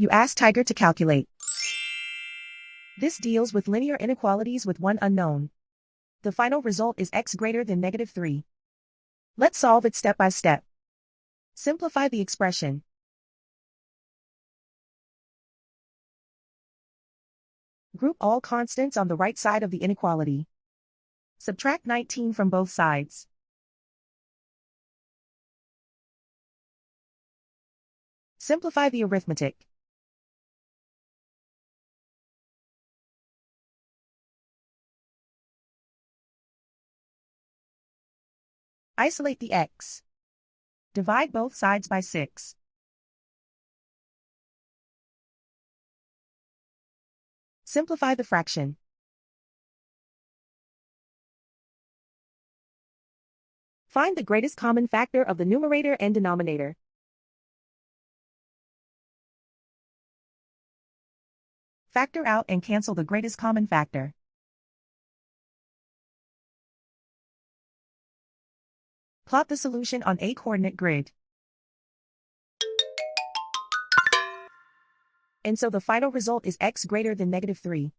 You ask Tiger to calculate. This deals with linear inequalities with one unknown. The final result is x greater than -3. Let's solve it step by step. Simplify the expression. Group all constants on the right side of the inequality. Subtract 19 from both sides. Simplify the arithmetic. Isolate the x. Divide both sides by 6. Simplify the fraction. Find the greatest common factor of the numerator and denominator. Factor out and cancel the greatest common factor. Plot the solution on a coordinate grid. And so the final result is x greater than -3.